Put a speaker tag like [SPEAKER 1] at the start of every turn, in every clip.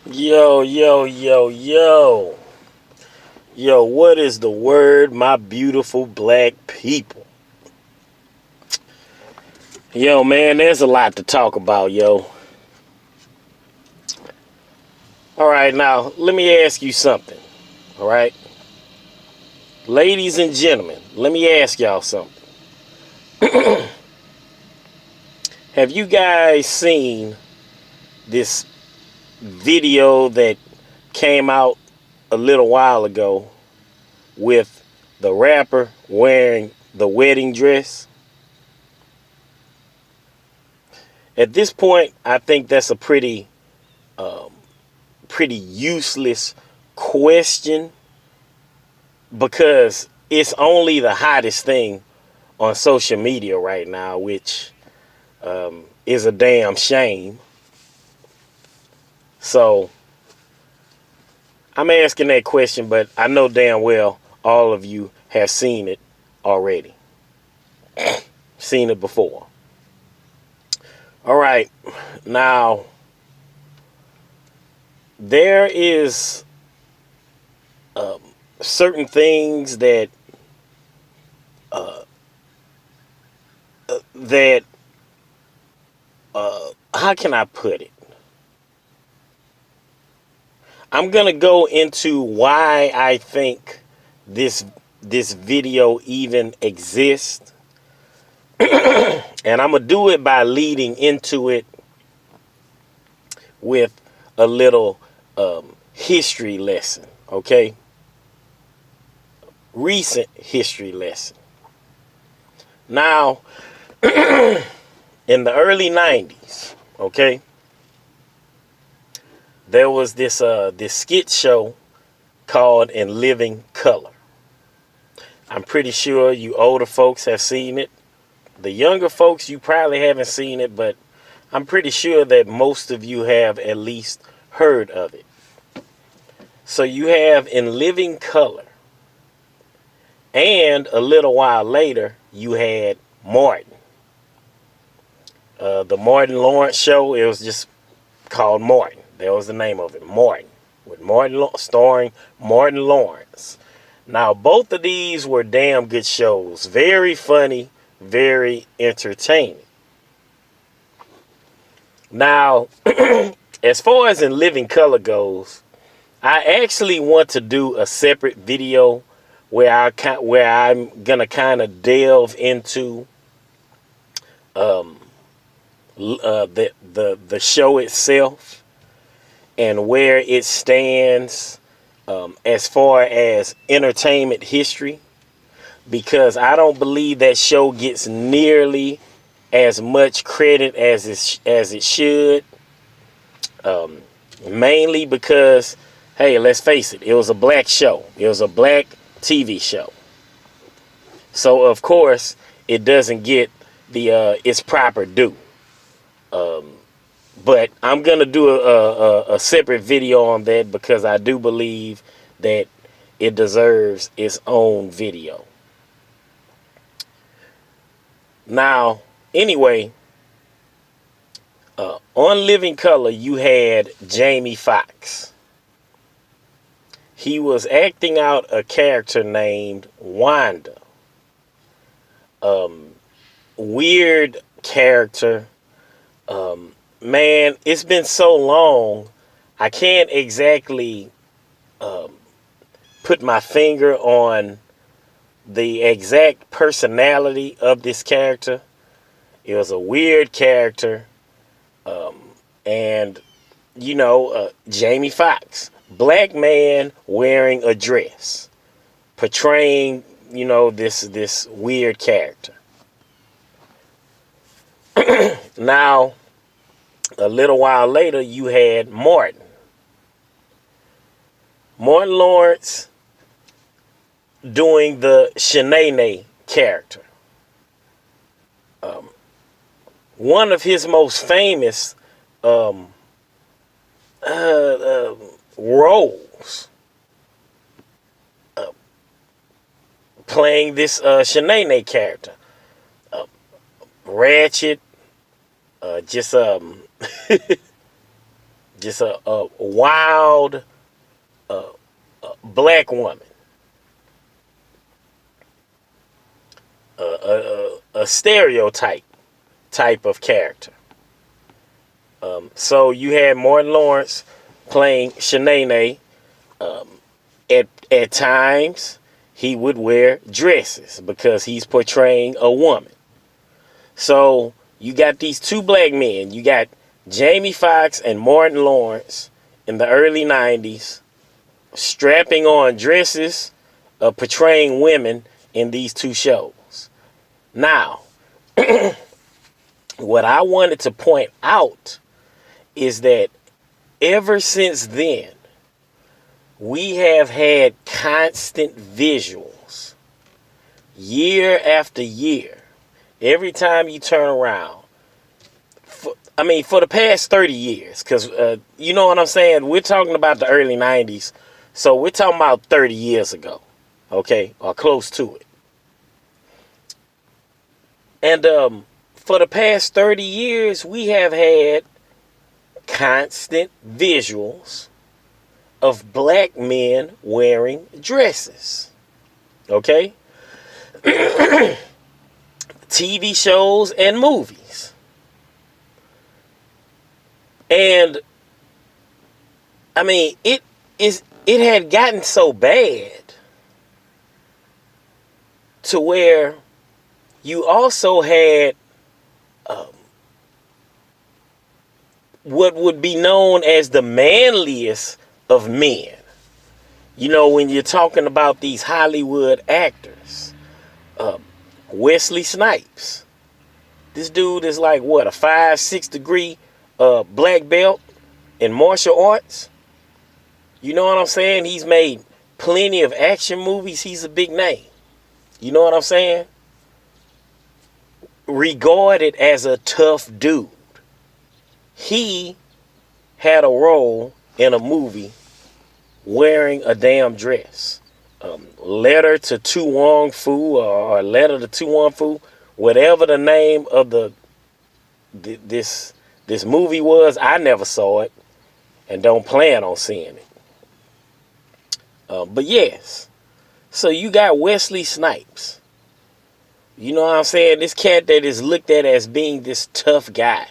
[SPEAKER 1] Yo, yo, yo, yo. Yo, what is the word, my beautiful black people? Yo, man, there's a lot to talk about, yo. All right, now, let me ask you something, all right? Ladies and gentlemen, let me ask y'all something. Have you guys seen this video that came out a little while ago with the rapper wearing the wedding dress? At this point, I think that's a pretty useless question because it's only the hottest thing on social media right now, which is a damn shame. So I'm asking that question, but I know damn well all of you have seen it already. Seen it before. All right. Now, there is certain things that how can I put it? I'm gonna go into why I think this this video even exists, and I'm gonna do it by leading into it with a little history lesson. Okay, recent history lesson. Now, in the early '90s, okay, there was this skit show called In Living Color. I'm pretty sure you older folks have seen it. The younger folks, you probably haven't seen it, but I'm pretty sure that most of you have at least heard of it. So you have In Living Color, and a little while later, you had Martin. The Martin Lawrence show, it was just called Martin. That was the name of it, Martin, with starring Martin Lawrence. Now, both of these were damn good shows. Very funny, very entertaining. Now, as far as In Living Color goes, I actually want to do a separate video where I'm gonna kind of delve into the show itself and where it stands as far as entertainment history, because I don't believe that show gets nearly as much credit as it should. Mainly because, hey, let's face it, it was a black show. It was a black TV show. So of course it doesn't get the its proper due. But I'm gonna do a separate video on that because I do believe that it deserves its own video. Now, anyway, on Living Color, you had Jamie Foxx. He was acting out a character named Wanda. Weird character. Man, it's been so long, I can't exactly put my finger on the exact personality of this character. It was a weird character. And, Jamie Foxx, black man wearing a dress, portraying, this weird character. Now, a little while later, you had Martin. Martin Lawrence doing the Shanae character. One of his most famous roles, playing this Shanae character. Ratchet, just Just a wild black woman. A stereotype type of character. So you had Martin Lawrence playing Shanae. At times, he would wear dresses because he's portraying a woman. So you got these two black men. You got Jamie Foxx and Martin Lawrence in the early 90s strapping on dresses, portraying women in these two shows. Now, what I wanted to point out is that ever since then, we have had constant visuals year after year. Every time you turn around, for the past 30 years, because you know what I'm saying? We're talking about the early 90s, so we're talking about 30 years ago, okay, or close to it. And for the past 30 years, we have had constant visuals of black men wearing dresses, okay? TV shows and movies. And it had gotten so bad to where you also had what would be known as the manliest of men. You know, when you're talking about these Hollywood actors, Wesley Snipes. This dude is like what, a 5-6 degree black belt in martial arts. You know what I'm saying? He's made plenty of action movies. He's a big name. You know what I'm saying? Regarded as a tough dude. He had a role in a movie wearing a damn dress. Letter to Tu Wong Fu or Letter to Tu Wong Fu, whatever the name of this movie was, I never saw it and don't plan on seeing it. But yes, so you got Wesley Snipes. You know what I'm saying? This cat that is looked at as being this tough guy,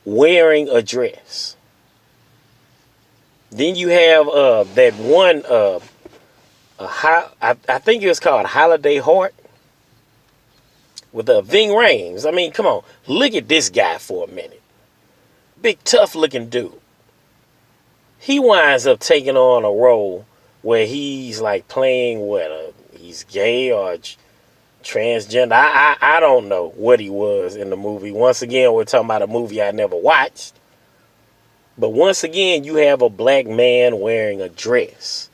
[SPEAKER 1] wearing a dress. Then you have that one, I think it was called Holiday Heart with Ving Rhames. I mean, come on, look at this guy for a minute. Big tough looking dude. He winds up taking on a role where he's like playing he's gay or transgender. I don't know what he was in the movie. Once again, we're talking about a movie I never watched. But once again, you have a black man wearing a dress.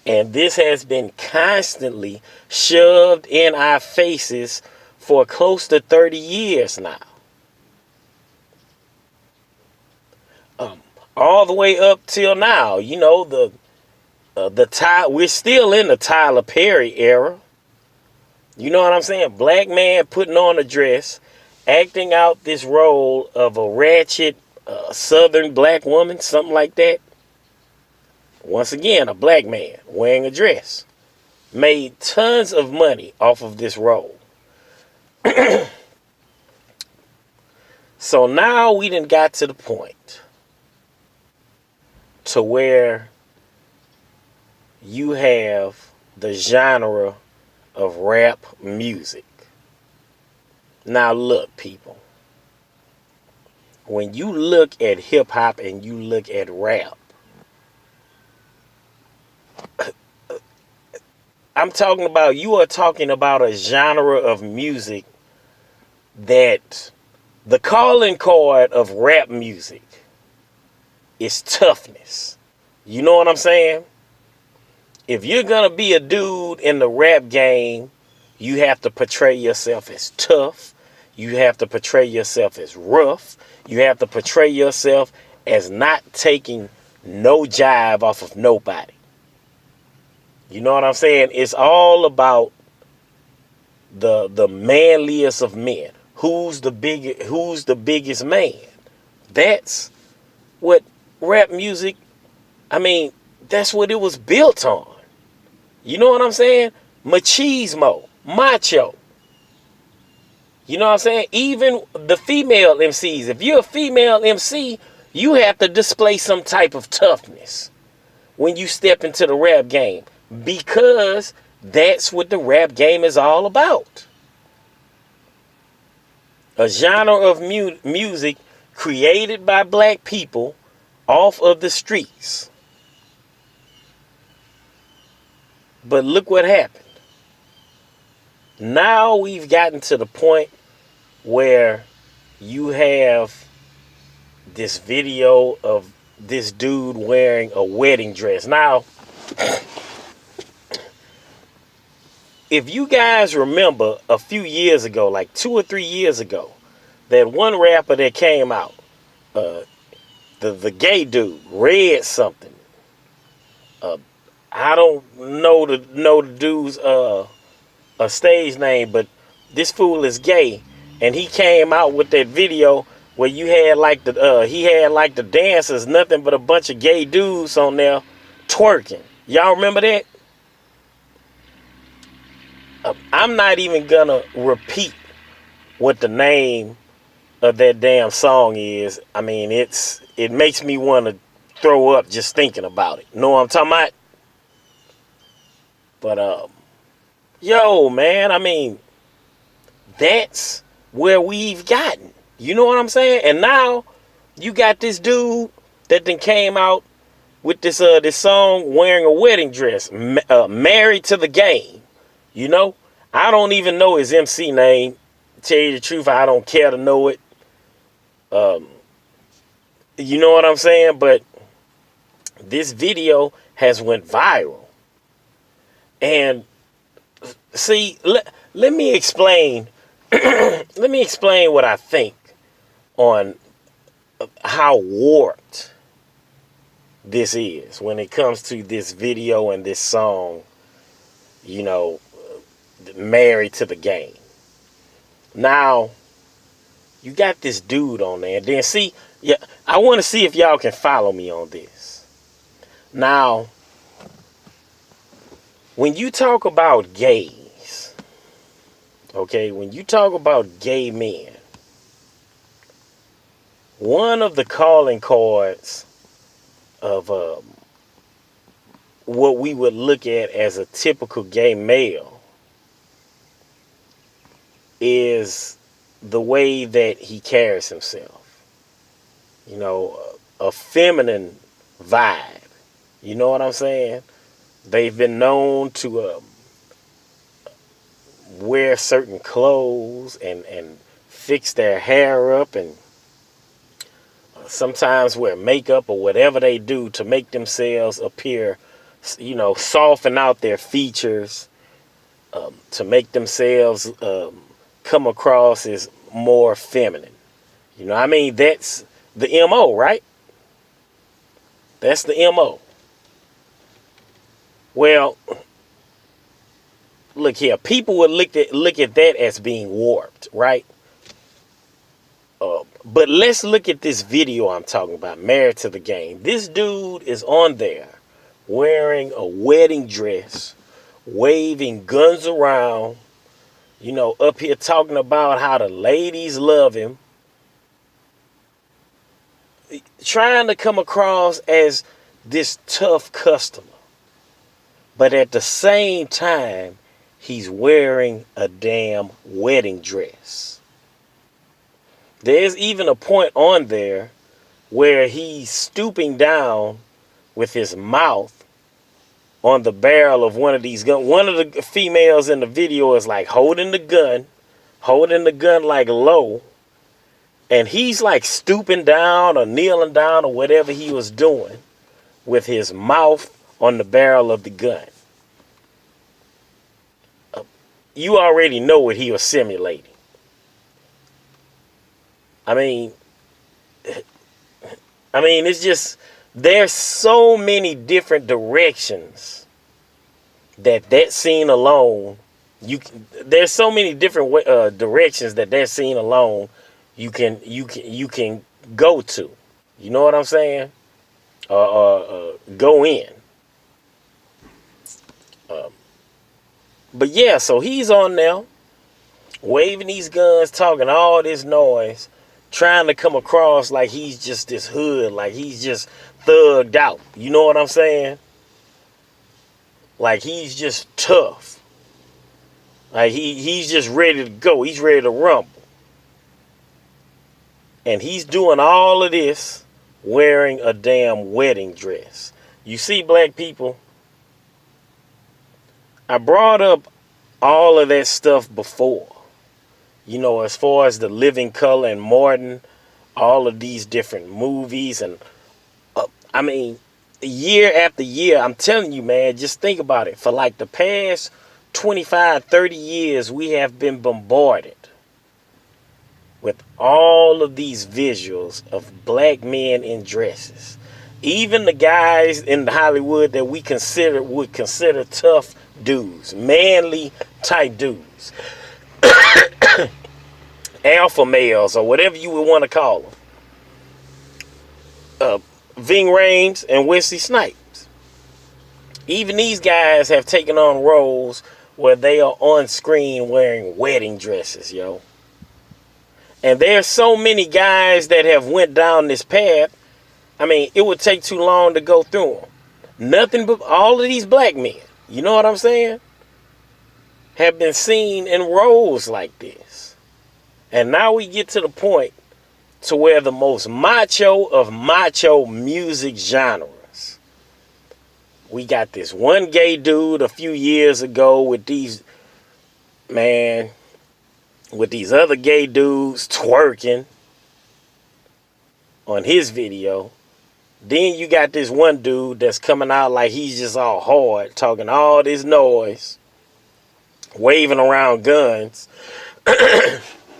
[SPEAKER 1] And this has been constantly shoved in our faces for close to 30 years now. All the way up till now. You know, we're still in the Tyler Perry era. You know what I'm saying? Black man putting on a dress, acting out this role of a ratchet Southern black woman, something like that. Once again, a black man wearing a dress. Made tons of money off of this role. So now we done got to the point to where you have the genre of rap music. Now look, people. When you look at hip hop and you look at rap, you are talking about a genre of music that the calling card of rap music is toughness. You know what I'm saying? If you're going to be a dude in the rap game, you have to portray yourself as tough. You have to portray yourself as rough. You have to portray yourself as not taking no jive off of nobody. You know what I'm saying? It's all about the manliest of men. Who's the biggest man? That's what rap music, I mean, that's what it was built on. You know what I'm saying? Machismo, macho. You know what I'm saying? Even the female MCs, if you're a female MC, you have to display some type of toughness when you step into the rap game, because that's what the rap game is all about. A genre of music created by black people off of the streets. But look what happened. Now we've gotten to the point where you have this video of this dude wearing a wedding dress. Now, if you guys remember a few years ago, like 2 or 3 years ago, that one rapper that came out, the gay dude, Red something. I don't know the dude's a stage name, but this fool is gay, and he came out with that video where you had like he had like the dancers, nothing but a bunch of gay dudes on there twerking. Y'all remember that? I'm not even gonna repeat what the name of that damn song is. I mean, it makes me want to throw up just thinking about it. Know what I'm talking about? But yo, man, I mean, that's where we've gotten. You know what I'm saying? And now you got this dude that then came out with this song wearing a wedding dress, married to the game. You know, I don't even know his MC name. To tell you the truth, I don't care to know it. You know what I'm saying? But this video has went viral. And see, let me explain. Let me explain what I think on how warped this is when it comes to this video and this song, you know, married to the game. Now, you got this dude on there. Then see, yeah, I want to see if y'all can follow me on this. Now, when you talk about gays, okay, when you talk about gay men, one of the calling cards of what we would look at as a typical gay male is the way that he carries himself. You know, a feminine vibe. You know what I'm saying? They've been known to wear certain clothes and fix their hair up, and sometimes wear makeup or whatever they do to make themselves appear, you know, soften out their features, to make themselves come across as more feminine. You know, I mean, that's the MO, right? That's the MO. Well, look here. People would look at that as being warped, right? But let's look at this video I'm talking about, Married to the Game. This dude is on there wearing a wedding dress, waving guns around, you know, up here talking about how the ladies love him, trying to come across as this tough customer. But at the same time, he's wearing a damn wedding dress. There's even a point on there where he's stooping down with his mouth on the barrel of one of these guns. One of the females in the video is like holding the gun like low. And he's like stooping down or kneeling down or whatever he was doing with his mouth on the barrel of the gun. You already know what he was simulating. I mean, it's just, there's so many different directions that scene alone, there's so many different directions that scene alone you can go to. You know what I'm saying? Go in. But yeah, so he's on there waving these guns, talking all this noise, trying to come across like he's just this hood, like he's just thugged out. You know what I'm saying? Like he's just tough. Like he's just ready to go. He's ready to rumble. And he's doing all of this wearing a damn wedding dress. You see, black people, I brought up all of that stuff before. You know, as far as the Living Color and Martin, all of these different movies. And I mean, year after year, I'm telling you, man, just think about it. For like the past 25, 30 years, we have been bombarded with all of these visuals of black men in dresses. Even the guys in Hollywood that would consider tough dudes, manly type dudes, alpha males, or whatever you would want to call them. Ving Rhames and Wesley Snipes. Even these guys have taken on roles where they are on screen wearing wedding dresses, yo. And there's so many guys that have went down this path. I mean, it would take too long to go through them. Nothing but all of these black men, you know what I'm saying, have been seen in roles like this. And now we get to the point to where the most macho of macho music genres. We got this one gay dude a few years ago with these other gay dudes twerking on his video. Then you got this one dude that's coming out like he's just all hard, talking all this noise, waving around guns,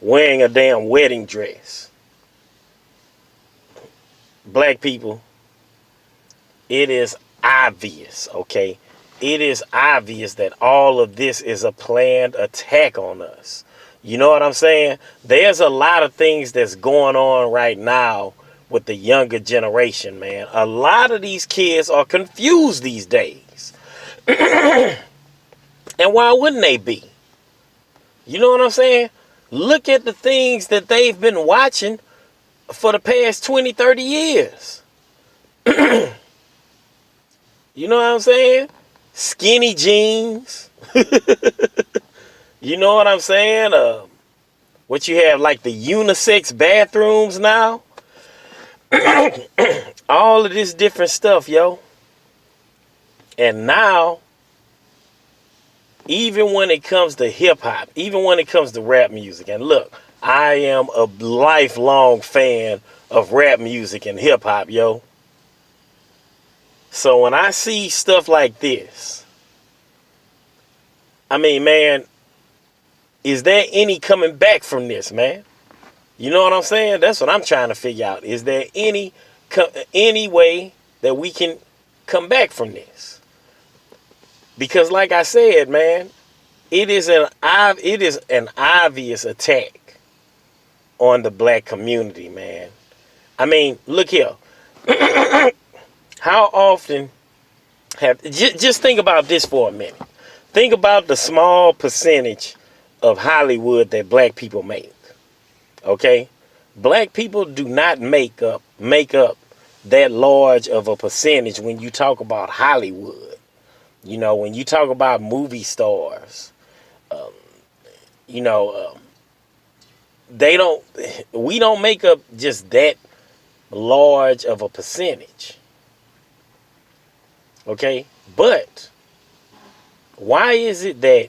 [SPEAKER 1] wearing a damn wedding dress. Black people, it is obvious, okay? It is obvious that all of this is a planned attack on us. You know what I'm saying? There's a lot of things that's going on right now with the younger generation, man. A lot of these kids are confused these days. And why wouldn't they be? You know what I'm saying? Look at the things that they've been watching for the past 20, 30 years. You know what I'm saying? Skinny jeans. You know what I'm saying? What you have, like the unisex bathrooms now? All of this different stuff, yo. And now, even when it comes to hip hop, even when it comes to rap music, and look, I am a lifelong fan of rap music and hip hop, yo. So when I see stuff like this, I mean, man, is there any coming back from this, man? You know what I'm saying? That's what I'm trying to figure out. Is there any way that we can come back from this? Because like I said, man, it is an obvious attack on the black community, man. I mean, look here. How often just think about this for a minute. Think about the small percentage of Hollywood that black people make. Okay? Black people do not make up that large of a percentage when you talk about Hollywood. You know, when you talk about movie stars, we don't make up just that large of a percentage. Okay? But why is it that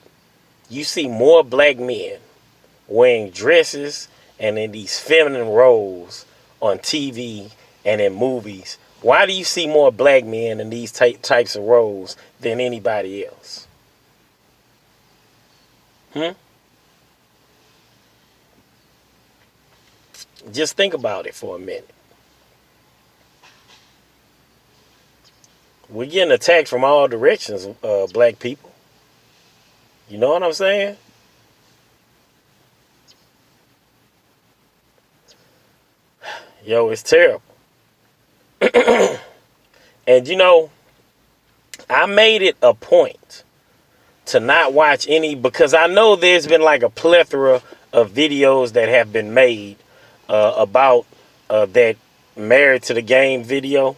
[SPEAKER 1] you see more black men wearing dresses and in these feminine roles on TV and in movies? Why do you see more black men in these types of roles than anybody else? Just think about it for a minute. We're getting attacked from all directions, black people. You know what I'm saying? Yo, it's terrible. And you know, I made it a point to not watch any, because I know there's been like a plethora of videos that have been made about that Married to the Game video.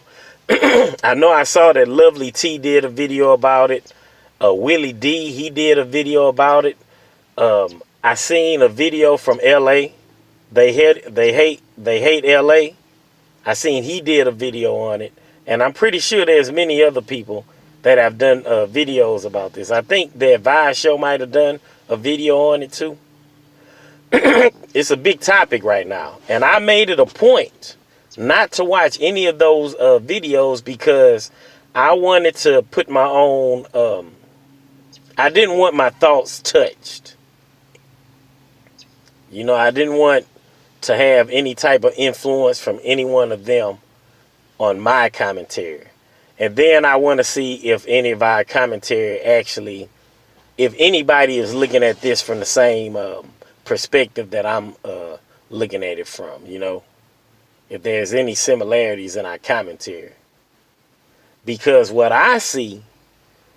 [SPEAKER 1] I know I saw that Lovely T did a video about it. Willie D, he did a video about it. I seen a video from LA. They hate LA. I seen he did a video on it, and I'm pretty sure there's many other people that have done videos about this. I think the Advice Show might have done a video on it too. It's a big topic right now, and I made it a point not to watch any of those videos because I wanted to put my own. I didn't want my thoughts touched. You know, I didn't want to have any type of influence from any one of them on my commentary. And then I want to see if any of our commentary actually, if anybody is looking at this from the same perspective that I'm looking at it from, you know, if there's any similarities in our commentary. Because what I see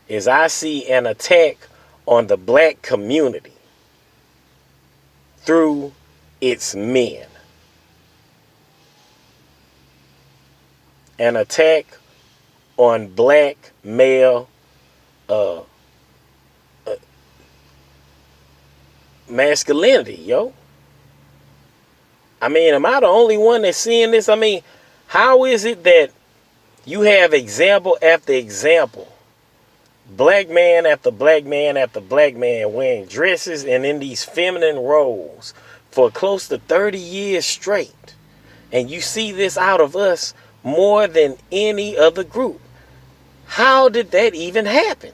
[SPEAKER 1] is I see an attack on the black community through its men. An attack on black male masculinity, yo. I mean, am I the only one that's seeing this? I mean, how is it that you have example after example, black man after black man after black man wearing dresses and in these feminine roles for close to 30 years straight, and you see this out of us more than any other group? How did that even happen?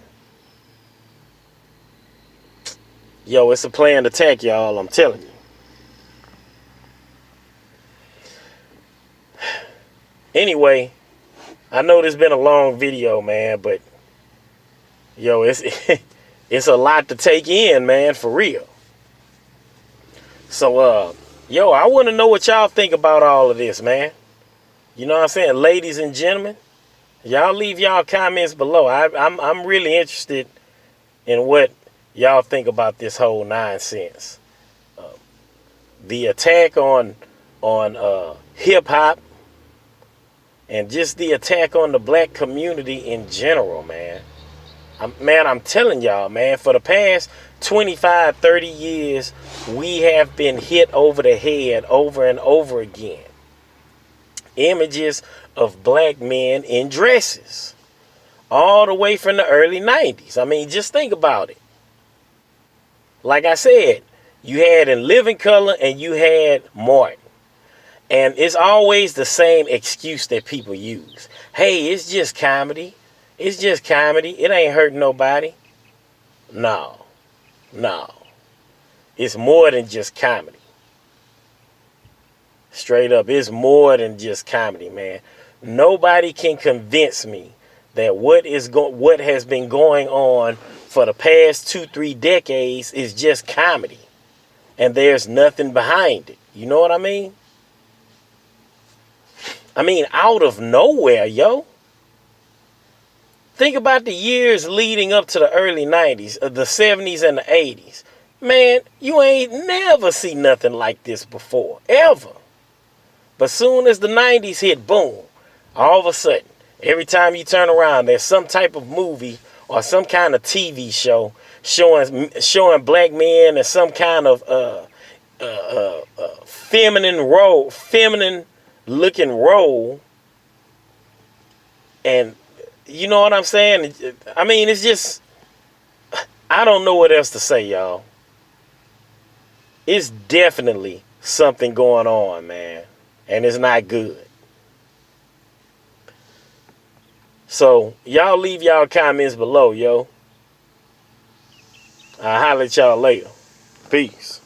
[SPEAKER 1] Yo, it's a planned attack, y'all, I'm telling you. Anyway, I know this been a long video, man, but yo, it's it's a lot to take in, man, for real. So, yo, I want to know what y'all think about all of this, man. You know what I'm saying? Ladies and gentlemen, y'all leave y'all comments below. I'm really interested in what y'all think about this whole nonsense. The attack on hip hop, and just the attack on the black community in general, man. I'm telling y'all, man, for the past 25, 30 years, we have been hit over the head over and over again. Images of black men in dresses, all the way from the early 90s. I mean, just think about it. Like I said, you had In Living Color and you had Martin. And it's always the same excuse that people use. Hey, it's just comedy. It's just comedy. It ain't hurting nobody. No. It's more than just comedy. Straight up, it's more than just comedy, man. Nobody can convince me that what has been going on for the past 2-3 decades is just comedy, and there's nothing behind it. You know what I mean? I mean, out of nowhere, yo. Think about the years leading up to the early 90s, the 70s and the 80s. Man, you ain't never seen nothing like this before, ever. But soon as the 90s hit, boom, all of a sudden, every time you turn around, there's some type of movie or some kind of TV show showing black men in some kind of feminine looking role. And you know what I'm saying? I mean, it's just, I don't know what else to say, y'all. It's definitely something going on, man. And it's not good. So, y'all leave y'all comments below, yo. I'll holler at y'all later. Peace.